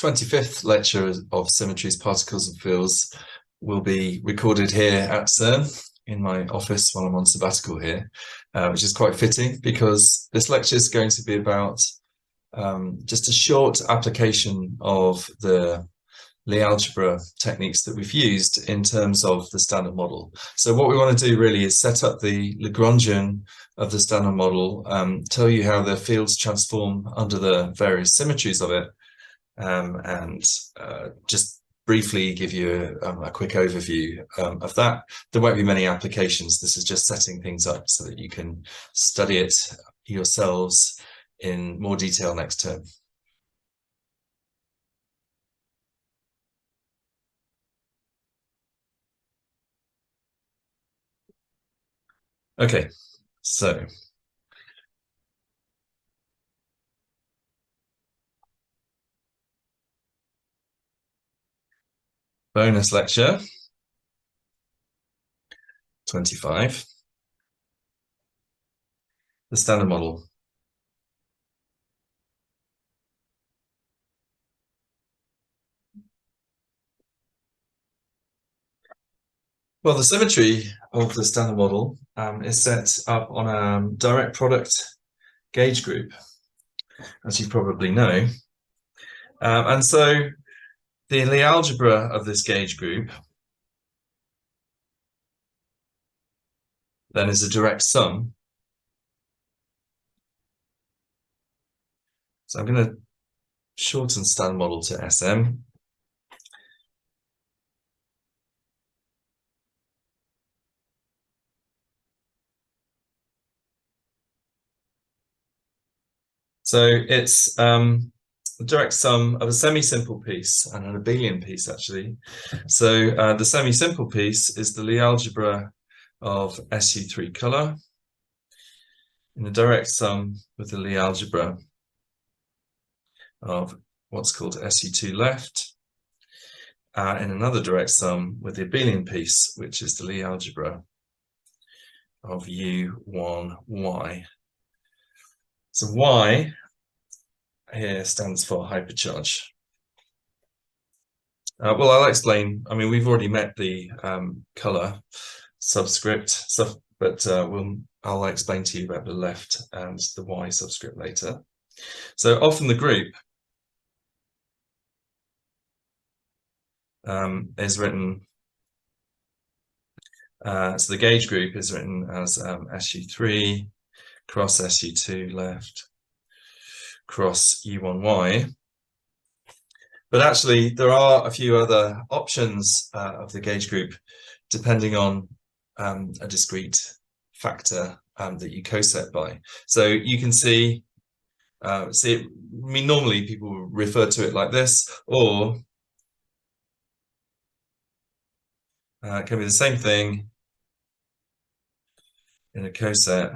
25th lecture of Symmetries, Particles and Fields will be recorded here at CERN in my office while I'm on sabbatical here, which is quite fitting because this lecture is going to be about just a short application of the Lie algebra techniques that we've used in terms of the standard model. So what we want to do really is set up the Lagrangian of the standard model, tell you how the fields transform under the various symmetries of it, and just briefly give you a quick overview of that. There won't be many applications. This is just setting things up so that you can study it yourselves in more detail next term. Okay, so bonus lecture 25, the standard model. Well, the symmetry of the standard model is set up on a direct product gauge group, as you probably know. And so the Lie algebra of this gauge group then is a direct sum. So I'm going to shorten standard model to SM. So it's a direct sum of a semi-simple piece and an abelian piece, actually. So the semi-simple piece is the Lie algebra of SU3 color in a direct sum with the Lie algebra of what's called SU2 left, in another direct sum with the abelian piece, which is the Lie algebra of U1Y. So Y here stands for hypercharge. Well, I'll explain. I mean, we've already met the color subscript stuff, but I'll explain to you about the left and the Y subscript later. So often the group is written, so the gauge group is written as SU3 cross SU2 left cross U1Y. But actually, there are a few other options of the gauge group, depending on a discrete factor that you coset by. So you can see, I mean, normally people refer to it like this, or it can be the same thing in a coset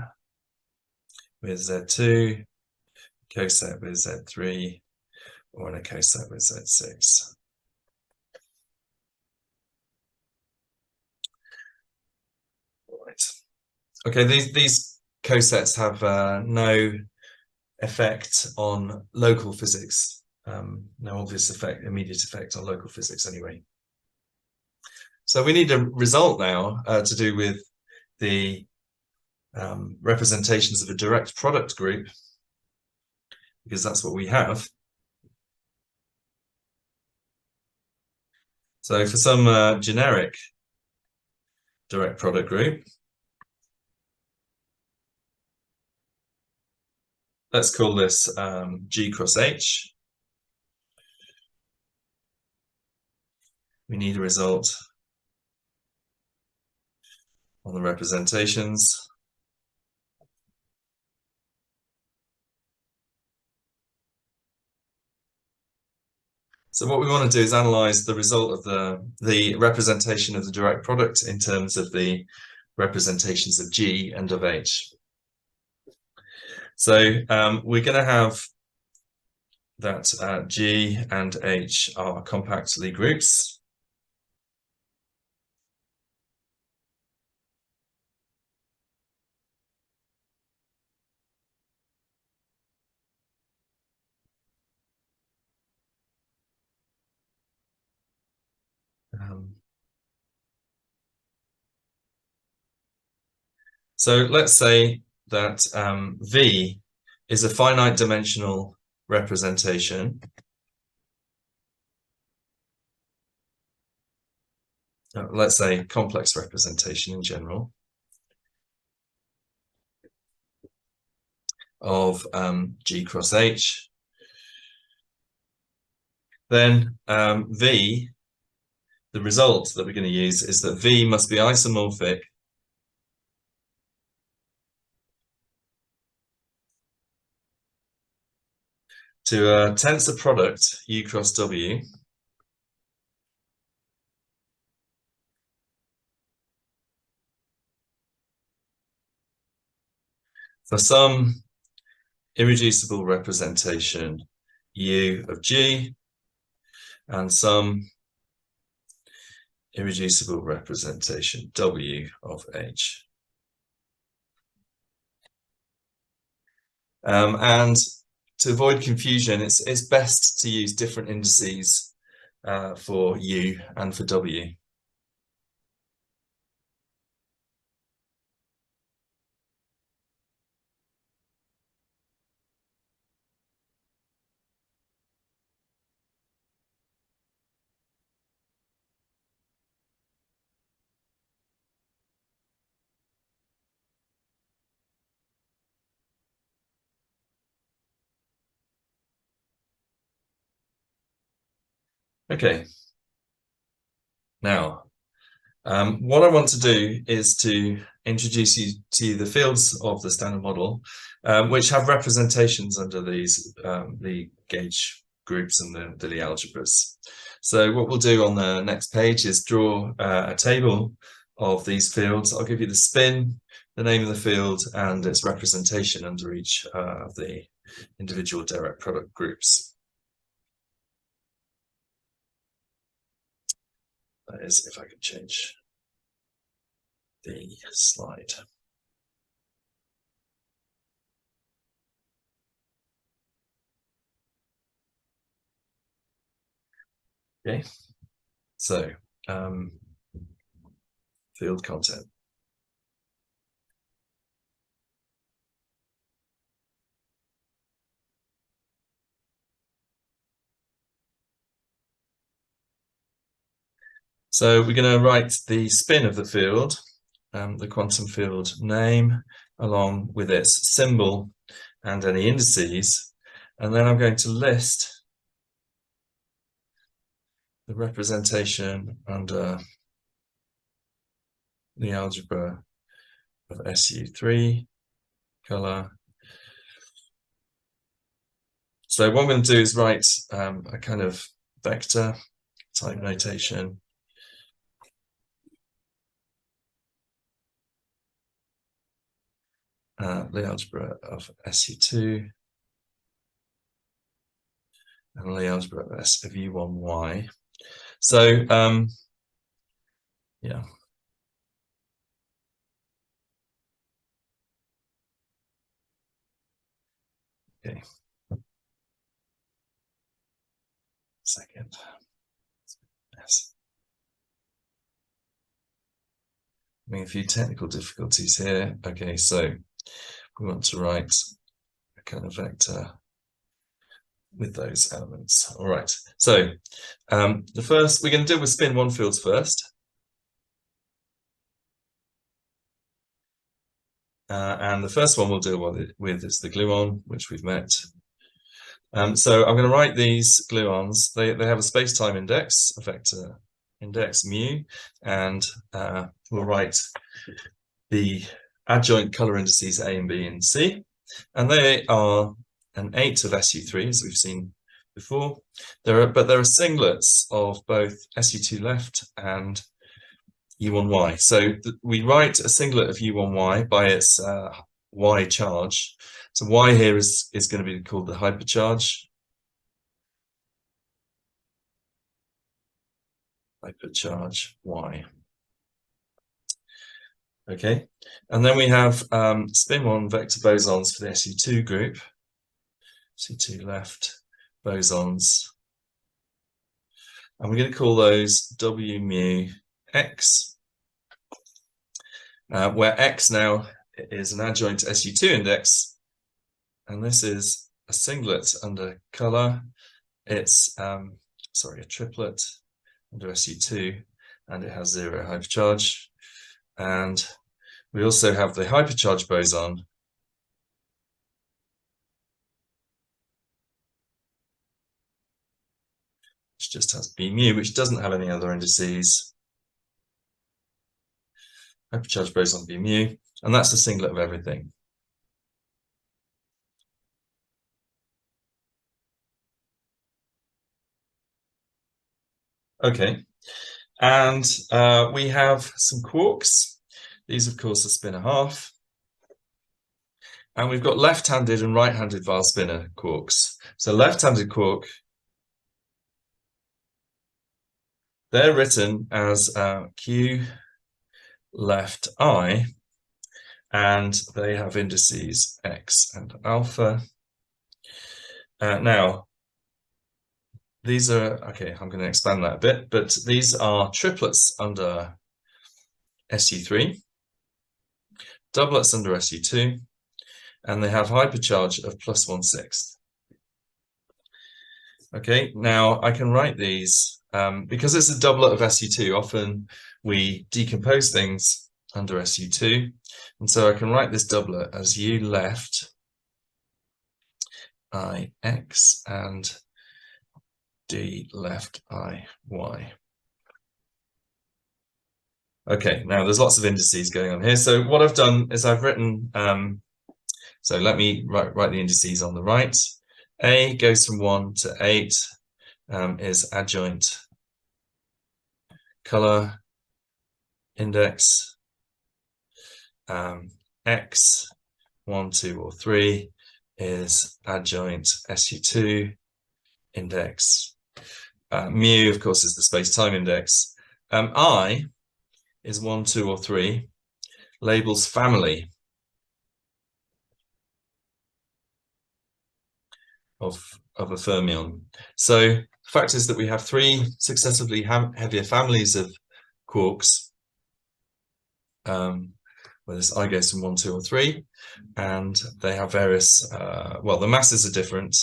with Z2, coset with Z3, or in a coset with Z6. Right. Okay, these cosets have no effect on local physics, no obvious immediate effect on local physics anyway. So we need a result now to do with the representations of a direct product group, because that's what we have. So for some generic direct product group, let's call this G cross H. We need a result on the representations. So what we want to do is analyze the result of the representation of the direct product in terms of the representations of G and of H. So we're going to have that G and H are compact Lie groups. So let's say that V is a finite dimensional representation. Let's say complex representation in general of G cross H. Then V, the result that we're going to use is that V must be isomorphic to a tensor product U cross W for some irreducible representation U of G and some irreducible representation W of H. And to avoid confusion, it's best to use different indices for U and for W. Okay. Now, what I want to do is to introduce you to the fields of the standard model, which have representations under these, the gauge groups and the Lie algebras. So what we'll do on the next page is draw a table of these fields. I'll give you the spin, the name of the field, and its representation under each of the individual direct product groups. That is, if I can change the slide. Okay, so field content. So we're going to write the spin of the field, the quantum field name, along with its symbol and any indices. And then I'm going to list the representation under the algebra of SU3 color. So what I'm going to do is write a kind of vector type notation. The algebra of SU2 and the algebra of U1Y. So yeah. Okay. Second. Yes. Having a few technical difficulties here. Okay, so we want to write a kind of vector with those elements. All right. So the first, we're going to deal with spin one fields first. And the first one we'll deal with is the gluon, which we've met. So I'm going to write these gluons. They have a space-time index, a vector index mu, and we'll write the adjoint color indices A and B and C. And they are an 8 of SU3, as we've seen before. But there are singlets of both SU2 left and U1Y. So we write a singlet of U1Y by its Y charge. So Y here is going to be called the hypercharge. Hypercharge Y. Okay, and then we have spin one vector bosons for the SU2 group. SU2 left bosons. And we're going to call those W mu X, where X now is an adjoint SU2 index, and this is a singlet under color. It's a triplet under SU2, and it has 0 hypercharge. And we also have the hypercharge boson, which just has B mu, which doesn't have any other indices. Hypercharge boson B mu, and that's the singlet of everything. Okay, and we have some quarks. These, of course, are spinor half. And we've got left-handed and right-handed Weyl spinor quarks. So left-handed quark, they're written as Q left I, and they have indices X and alpha. Now, these are, okay, I'm going to expand that a bit, but these are triplets under SU3, doublets under SU2, and they have hypercharge of +1/6. Okay, now I can write these, because it's a doublet of SU2, often we decompose things under SU2, and so I can write this doublet as U left I X and D left I Y. Okay, now there's lots of indices going on here. So what I've done is I've written, so let me write the indices on the right. A goes from 1 to 8, is adjoint color index. X, 1, 2, or 3 is adjoint SU2 index. Mu, of course, is the space-time index. I is 1, 2, or 3, labels family of a fermion. So the fact is that we have 3 successively heavier families of quarks, where this I goes from 1, 2, or 3, and they have various, well, the masses are different,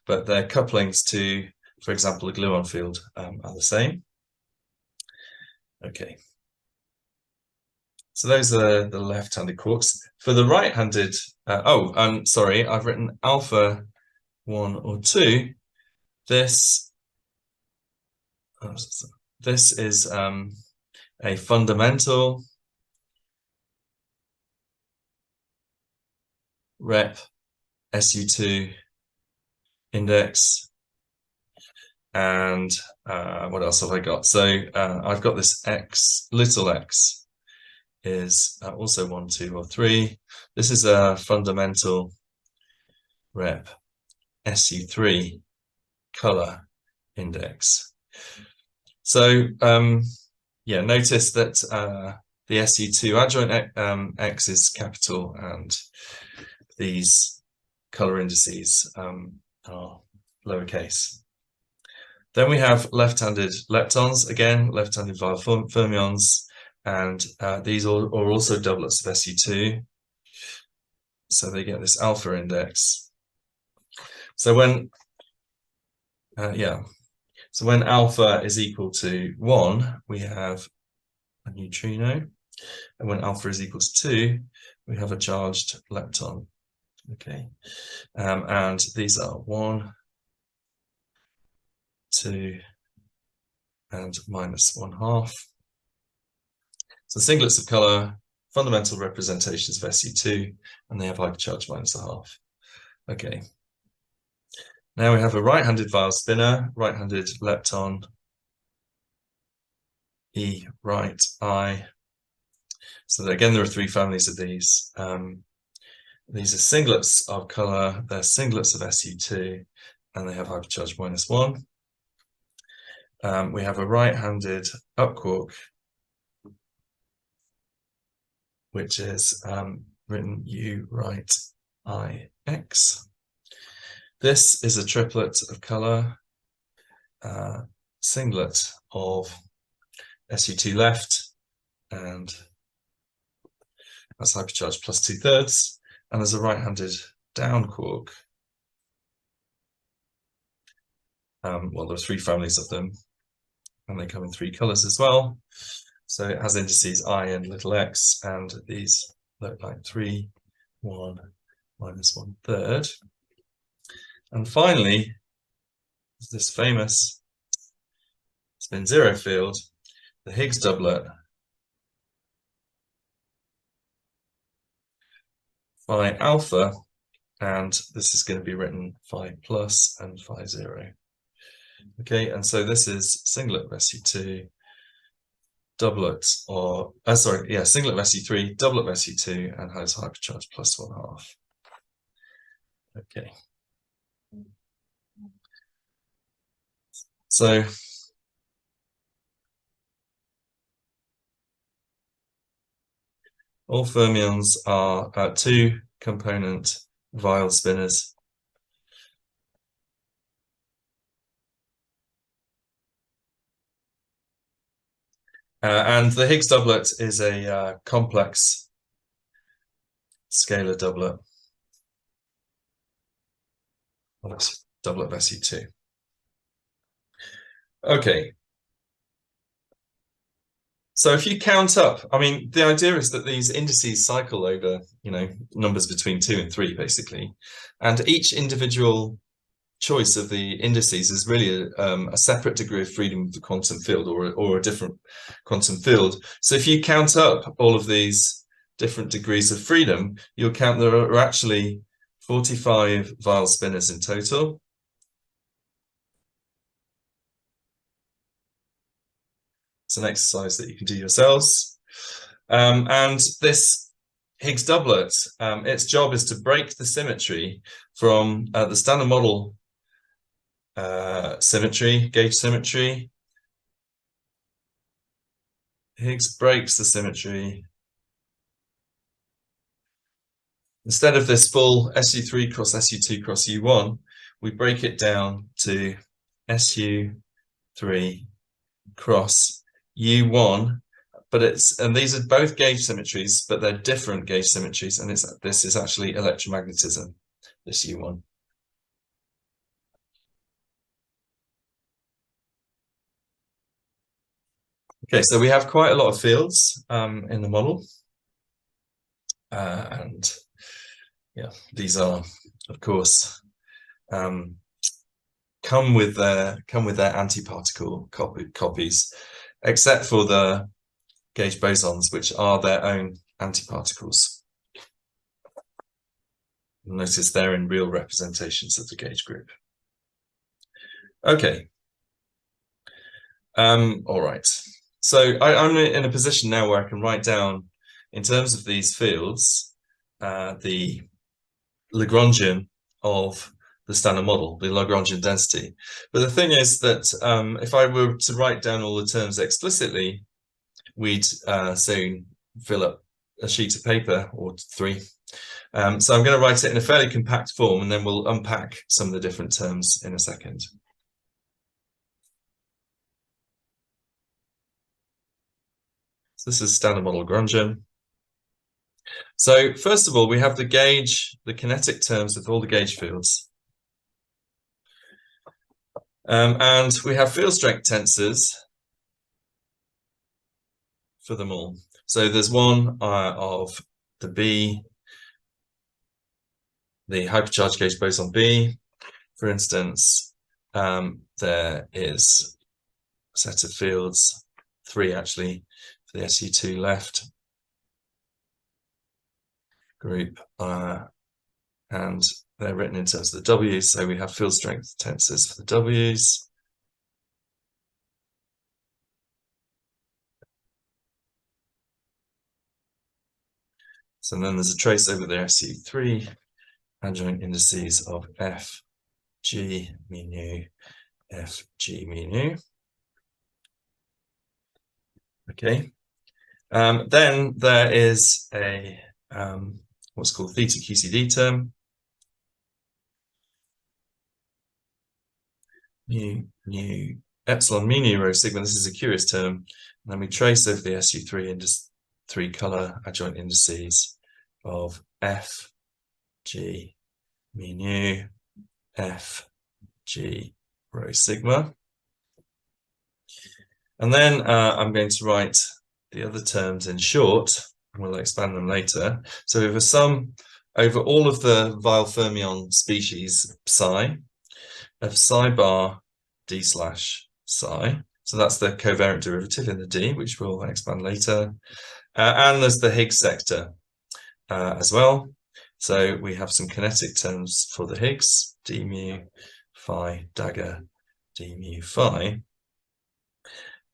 but their couplings to, for example, a gluon field are the same. Okay. So those are the left-handed quarks. For the right-handed, sorry, I've written alpha 1 or 2. This is a fundamental rep SU2 index, and what else have I got? So I've got this X, little x is also 1, 2, or 3. This is a fundamental rep SU3 color index. So yeah, notice that the SU2 adjoint X is capital, and these color indices are lowercase. Then we have left-handed leptons, again, left-handed Weyl fermions, and these are also doublets of SU2. So they get this alpha index. So when, so when alpha is equal to 1, we have a neutrino. And when alpha is equal to 2, we have a charged lepton. Okay, and these are 1, 2, and -1/2. So singlets of color, fundamental representations of SU2, and they have hypercharge -1/2. Okay. Now we have a right-handed Weyl spinor, right-handed lepton, E right I. So that, again, there are 3 families of these. These are singlets of color, they're singlets of SU2, and they have hypercharge -1. We have a right-handed up quark, which is written U right I X. This is a triplet of color, singlet of SU2 left and That's hypercharged plus 2/3. And there's a right-handed down quark. Well, there are 3 families of them, and they come in 3 colors as well. So it has indices I and little x, and these look like 3, 1, minus 1/3. And finally, this famous spin zero field, the Higgs doublet, phi alpha, and this is going to be written phi plus and phi 0. Okay, and so this is singlet of SU2, doublet, or singlet of SU3, doublet of SU2, and has hypercharge plus 1/2. Okay. So all fermions are 2-component Weyl spinners. And the Higgs doublet is a complex scalar doublet. Well, it's doublet of SU2. Okay. So if you count up, I mean, the idea is that these indices cycle over, numbers between 2 and 3, basically. And each individual choice of the indices is really a separate degree of freedom of the quantum field, or a different quantum field. So if you count up all of these different degrees of freedom, you'll count there are actually 45 Weyl spinners in total. It's an exercise that you can do yourselves. And this Higgs doublet, its job is to break the symmetry from the standard model symmetry, gauge symmetry. Higgs breaks the symmetry. Instead of this full SU3 cross SU2 cross U1, we break it down to SU3 cross U1, and these are both gauge symmetries, but they're different gauge symmetries, and this is actually electromagnetism, this U1. Okay, so we have quite a lot of fields in the model, and yeah, these are, of course, come with their antiparticle copies, except for the gauge bosons, which are their own antiparticles. Notice they're in real representations of the gauge group. Okay. All right. So I'm in a position now where I can write down, in terms of these fields, the Lagrangian of the standard model, the Lagrangian density. But the thing is that if I were to write down all the terms explicitly, we'd soon fill up a sheet of paper or 3. So I'm going to write it in a fairly compact form, and then we'll unpack some of the different terms in a second. So this is standard model Lagrangian. So first of all, we have the kinetic terms with all the gauge fields. And we have field strength tensors for them all. So there's one of the B, the hypercharged gauge boson B, for instance. There is a set of fields, 3 actually, for the SU2 left group, and they're written in terms of the W's. So we have field strength tensors for the W's. So then there's a trace over the SU3 adjoint indices of F, G, mu nu, F, G, mu nu. Okay. Then there is a what's called theta QCD term. Mu nu epsilon mu nu rho sigma. This is a curious term. And then we trace over the SU3 color adjoint indices of F G mu nu F G rho sigma. And then I'm going to write the other terms in short, and we'll expand them later. So we have a sum over all of the Weyl fermion species psi of psi bar d slash psi. So that's the covariant derivative in the d, which we'll expand later. And there's the Higgs sector as well. So we have some kinetic terms for the Higgs, d mu phi dagger d mu phi.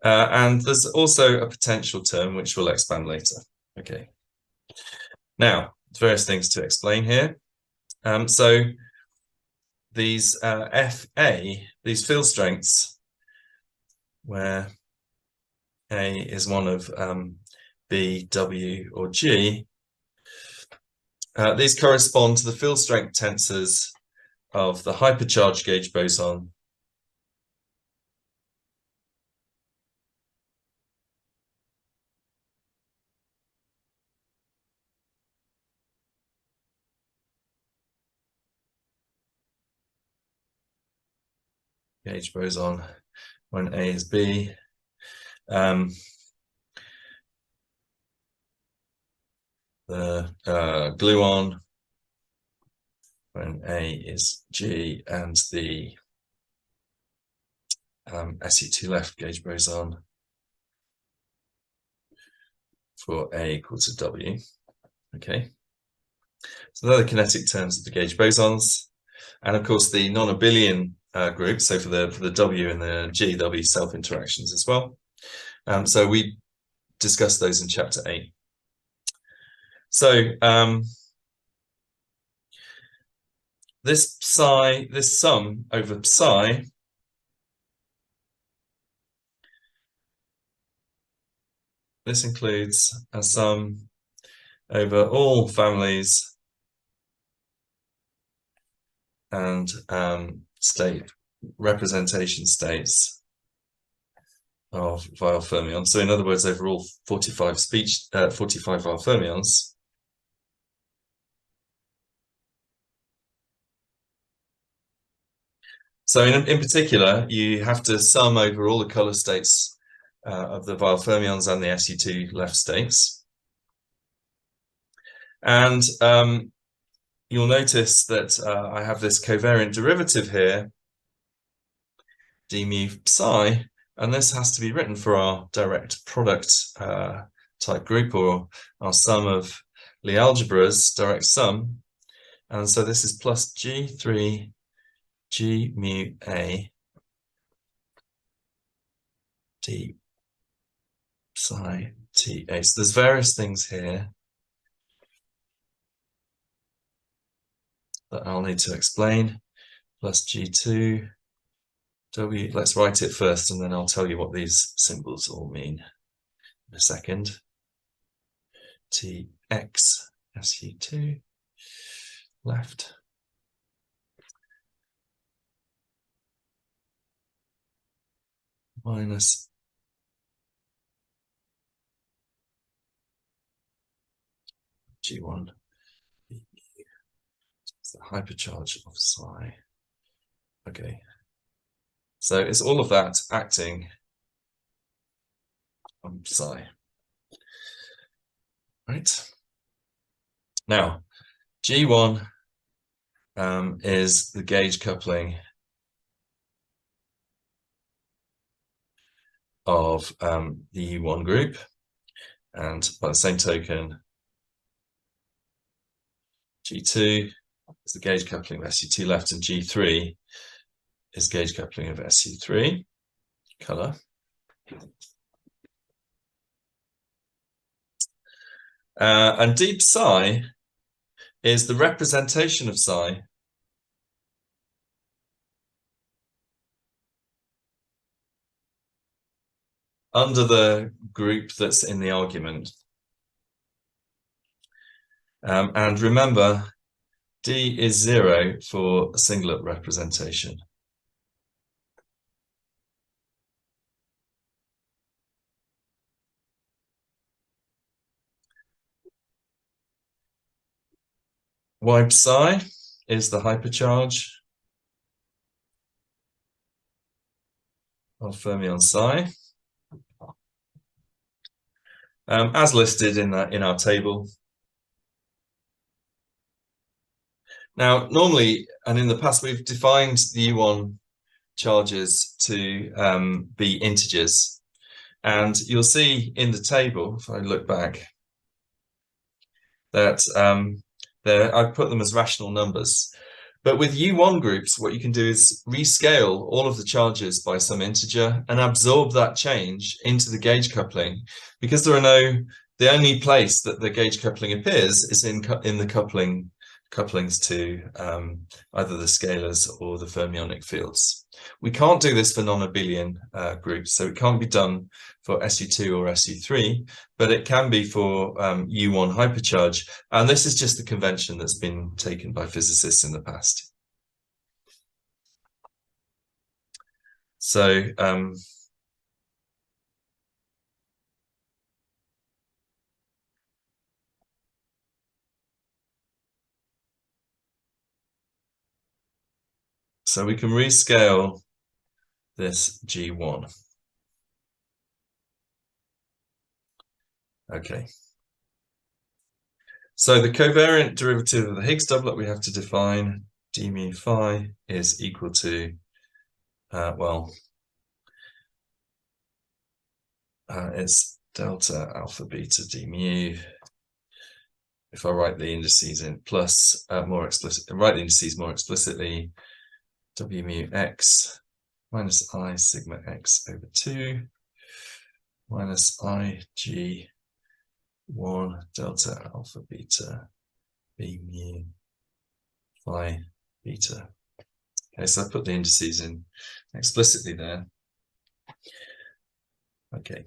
And there's also a potential term which we'll expand later. Okay. Now, various things to explain here. So these FA, these field strengths, where A is one of B, W, or G, these correspond to the field strength tensors of the hypercharged gauge boson gauge boson when A is B. The gluon when A is G, and the SU2 left gauge boson for A equal to W. Okay, so they're the kinetic terms of the gauge bosons, and of course the non-abelian group. So for the W and the G, there'll be self interactions as well. So we discussed those in chapter 8. So this sum over psi this includes a sum over all families and state representation states of Weyl fermions. So in other words, over all 45 Weyl fermions. So in particular, you have to sum over all the color states of the Weyl fermions and the SU2 left states. And you'll notice that I have this covariant derivative here, d mu psi, and this has to be written for our direct product type group, or our sum of Lie algebras, direct sum. And so this is plus G3 G mu A d psi T A. So there's various things here that I'll need to explain. Plus G2 W. Let's write it first, and then I'll tell you what these symbols all mean in a second. TX SU2 left. Minus G1. It's the hypercharge of psi. Okay. So it's all of that acting on psi. Right. Now, G1 is the gauge coupling of the U1 group, and by the same token, G2 is the gauge coupling of SU2 left, and G3 is gauge coupling of SU3 color. And d psi is the representation of psi under the group that's in the argument. And remember, D is 0 for a singlet representation. Y psi is the hypercharge of fermion psi, as listed in our table. Now, normally, and in the past, we've defined the U1 charges to be integers. And you'll see in the table, if I look back, that I've put them as rational numbers. But with U1 groups, what you can do is rescale all of the charges by some integer and absorb that change into the gauge coupling, because the only place that the gauge coupling appears is in the couplings to either the scalars or the fermionic fields. We can't do this for non-abelian groups, so it can't be done for SU2 or SU3, but it can be for U1 hypercharge, and this is just the convention that's been taken by physicists in the past. So so we can rescale this G1. Okay. So the covariant derivative of the Higgs doublet we have to define, d mu phi is equal to, it's delta alpha beta d mu. If I write the indices in plus write the indices more explicitly, w mu x minus I sigma x over 2 minus I g 1 delta alpha beta b mu phi beta. Okay, so I put the indices in explicitly there. Okay.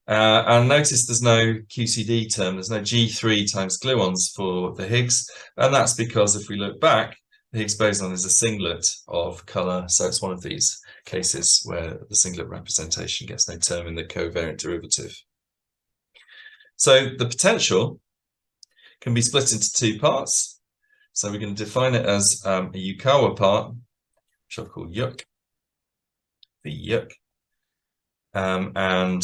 And notice there's no QCD term, there's no G3 times gluons for the Higgs, and that's because if we look back, the Higgs boson is a singlet of color, so it's one of these cases where the singlet representation gets no term in the covariant derivative. So the potential can be split into two parts. So we're going to define it as a Yukawa part, which I'll call Yuk, the Yuk, and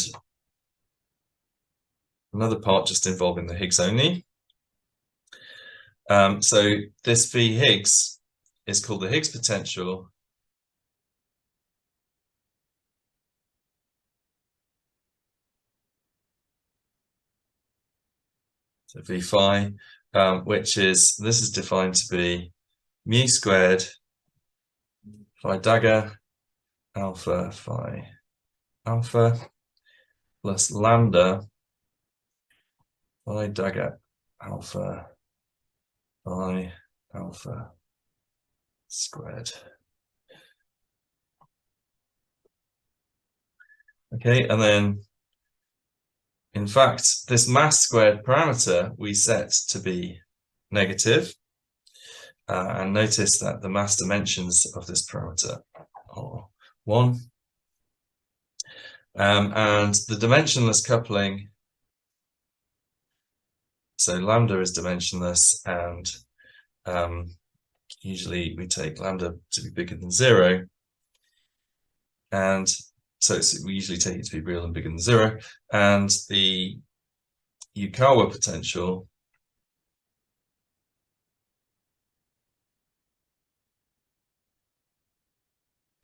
another part just involving the Higgs only. So this V Higgs is called the Higgs potential. So V phi, this is defined to be mu squared phi dagger alpha phi alpha plus lambda phi dagger alpha phi alpha squared. Okay, and then in fact, this mass squared parameter we set to be negative. And notice that the mass dimensions of this parameter are 1. And the dimensionless coupling, so lambda is dimensionless, and usually we take lambda to be bigger than 0. And so we usually take it to be real and bigger than 0. And the Yukawa potential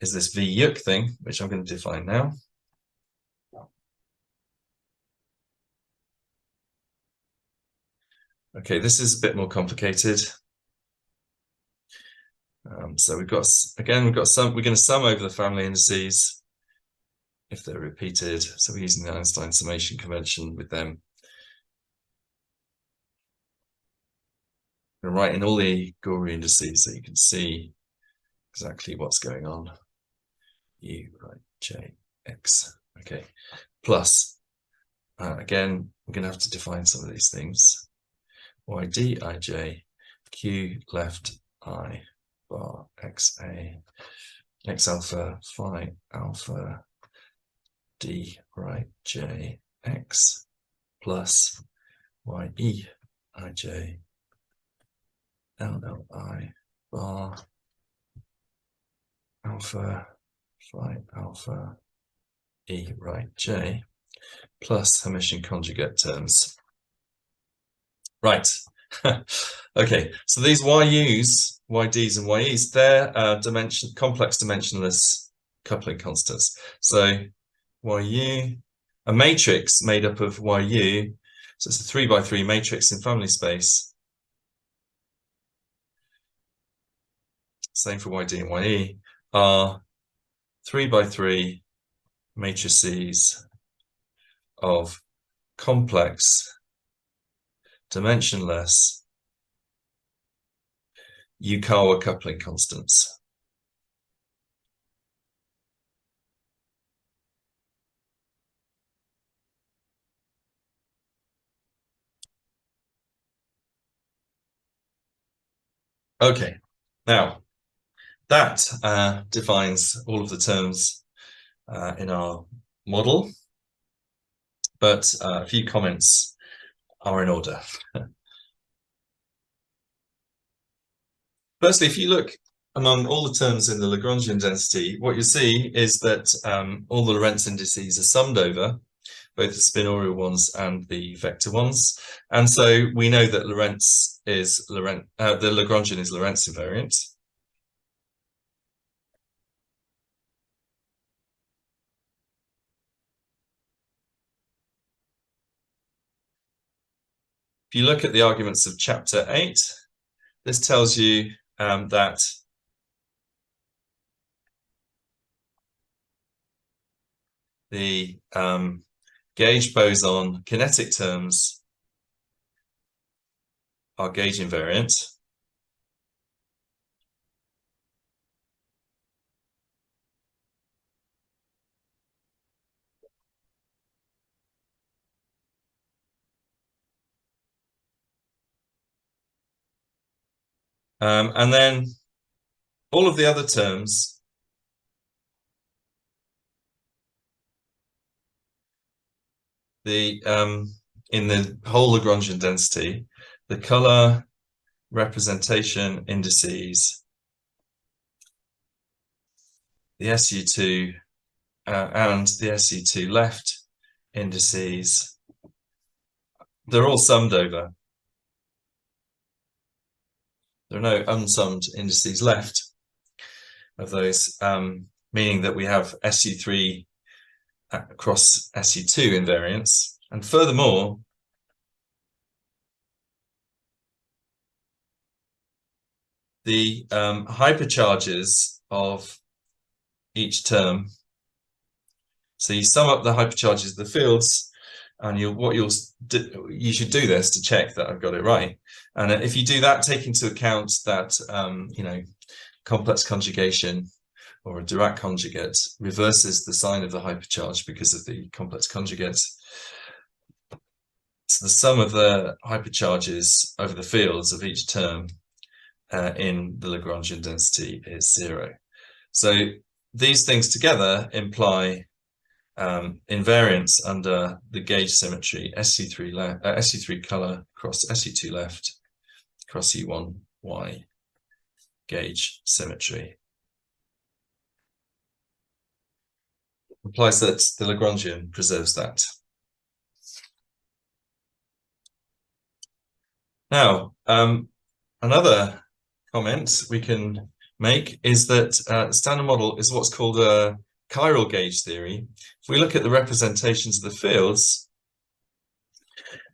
is this V Yuk thing, which I'm going to define now. Okay, this is a bit more complicated. So we're going to sum over the family indices if they're repeated. So we're using the Einstein summation convention with them. I'm going to write in all the Guru indices so you can see exactly what's going on. U, right, J, X. Okay, plus, again, we're going to have to define some of these things. Y, D, I, J, Q, left, I, bar, X, A, X alpha, phi, alpha, D, right, J, X, plus Y, E, I, J, LLI bar alpha phi alpha E right J plus Hermitian conjugate terms. Right. Okay, so these YUs, YDs and YEs, they're complex dimensionless coupling constants. So YU, a matrix made up of YU, so it's a 3x3 matrix in family space. Same for YD and YE, are 3x3 matrices of complex dimensionless Yukawa coupling constants. Okay, now that defines all of the terms in our model, but a few comments are in order. Firstly, if you look among all the terms in the Lagrangian density, what you see is that all the Lorentz indices are summed over, both the spinorial ones and the vector ones. And so we know that the Lagrangian is Lorentz invariant. If you look at the arguments of chapter 8, this tells you that the gauge boson kinetic terms are gauge invariant. And then all of the other terms in the whole Lagrangian density, the color representation indices, the SU2 and the SU2 left indices, they're all summed over. There are no unsummed indices left of those, meaning that we have SU3 across SU2 invariance. And furthermore, the hypercharges of each term. So you sum up the hypercharges of the fields, and you should do this to check that I've got it right. And if you do that, take into account that complex conjugation or a Dirac conjugate reverses the sign of the hypercharge because of the complex conjugate. So the sum of the hypercharges over the fields of each term in the Lagrangian density is 0. So these things together imply invariance under the gauge symmetry SU3 color across SU2 left across E1Y gauge symmetry. Implies that the Lagrangian preserves that. Now, another comment we can make is that the standard model is what's called a chiral gauge theory. If we look at the representations of the fields,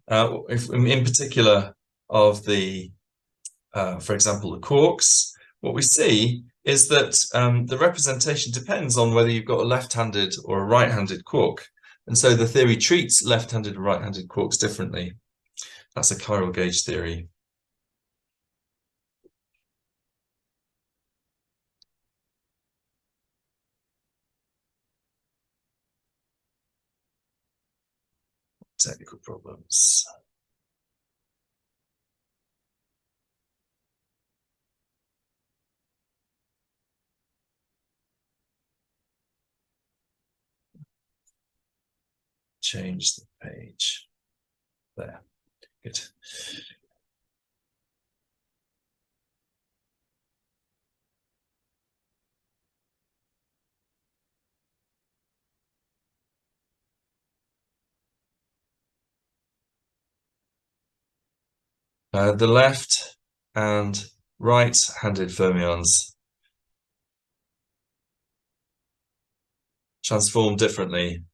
in particular of the, for example, the quarks, what we see is that the representation depends on whether you've got a left-handed or a right-handed quark. And so the theory treats left-handed and right-handed quarks differently. That's a chiral gauge theory. Technical problems. Change the page. There. Good. The left and right-handed fermions transform differently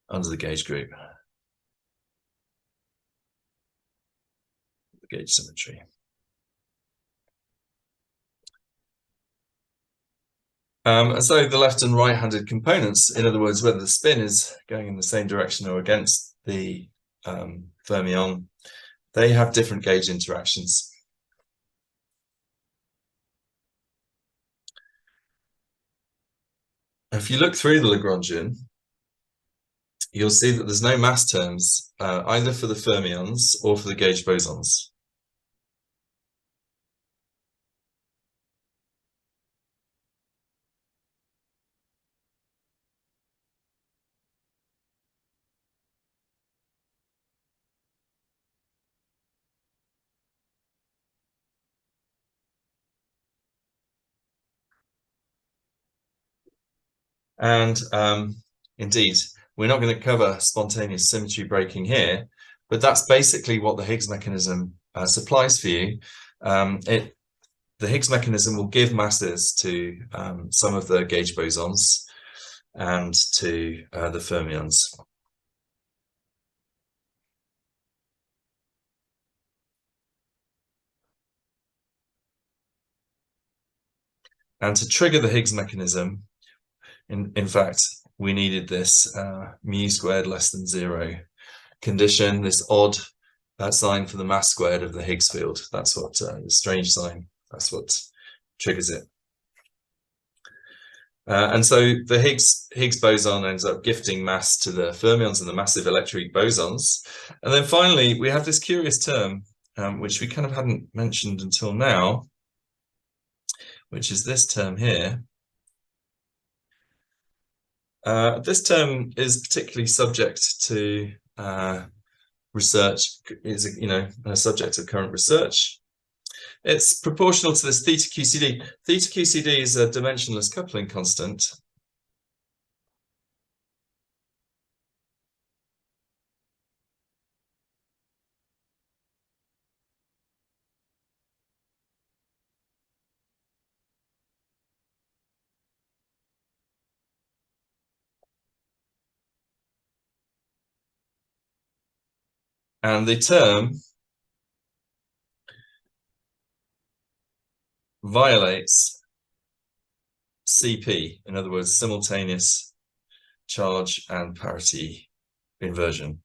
under the gauge group, the gauge symmetry. And so the left and right-handed components, in other words, whether the spin is going in the same direction or against the fermion, they have different gauge interactions. If you look through the Lagrangian, you'll see that there's no mass terms either for the fermions or for the gauge bosons. And indeed, we're not going to cover spontaneous symmetry breaking here, but that's basically what the Higgs mechanism supplies for you. The Higgs mechanism will give masses to some of the gauge bosons and to the fermions. And to trigger the Higgs mechanism, in fact, we needed this mu squared less than 0 condition, this odd sign for the mass squared of the Higgs field. That's what the strange sign, that's what triggers it. And so the Higgs boson ends up gifting mass to the fermions and the massive electroweak bosons. And then finally, we have this curious term, which we kind of hadn't mentioned until now, which is this term here. This term is particularly subject to research, is a subject of current research. It's proportional to this theta QCD. Theta QCD is a dimensionless coupling constant. And the term violates CP, in other words, simultaneous charge and parity inversion.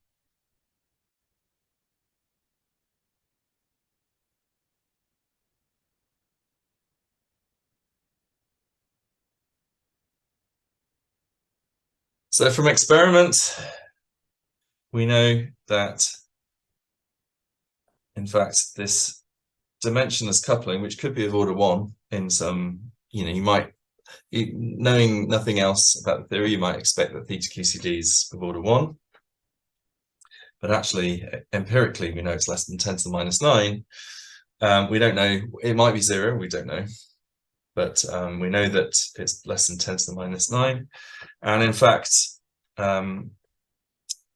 So from experiment, we know that, in fact, this dimensionless coupling, which could be of order 1 in some, knowing nothing else about the theory, you might expect that theta QCD is of order 1. But actually, empirically, we know it's less than 10 to the minus 9. We don't know, it might be 0, we don't know. But we know that it's less than 10 to the minus 9. And in fact,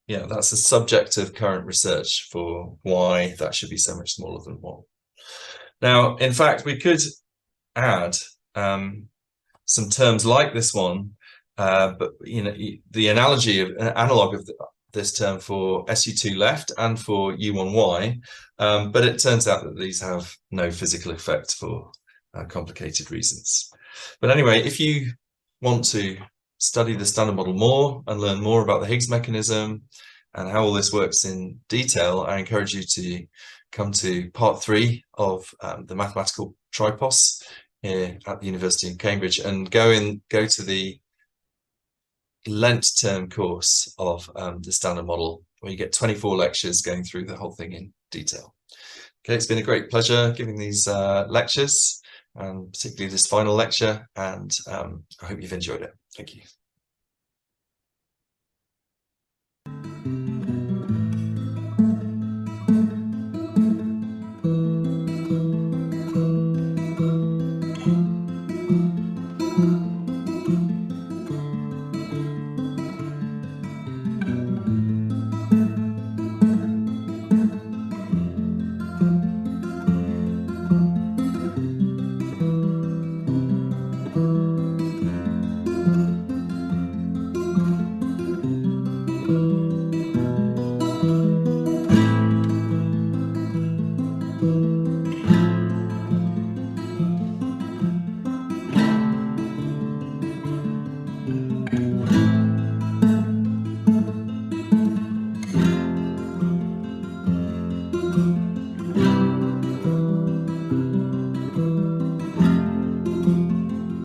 that's a subject of current research for why that should be so much smaller than 1. Now, in fact, we could add some terms like this one, but the analog of this term for SU2 left and for U1Y, but it turns out that these have no physical effect for complicated reasons. But anyway, if you want to study the Standard Model more and learn more about the Higgs mechanism and how all this works in detail, I encourage you to come to part 3 of the Mathematical Tripos here at the University of Cambridge and go to the Lent term course of the Standard Model, where you get 24 lectures going through the whole thing in detail. Okay, it's been a great pleasure giving these lectures, and particularly this final lecture, and I hope you've enjoyed it. Thank you.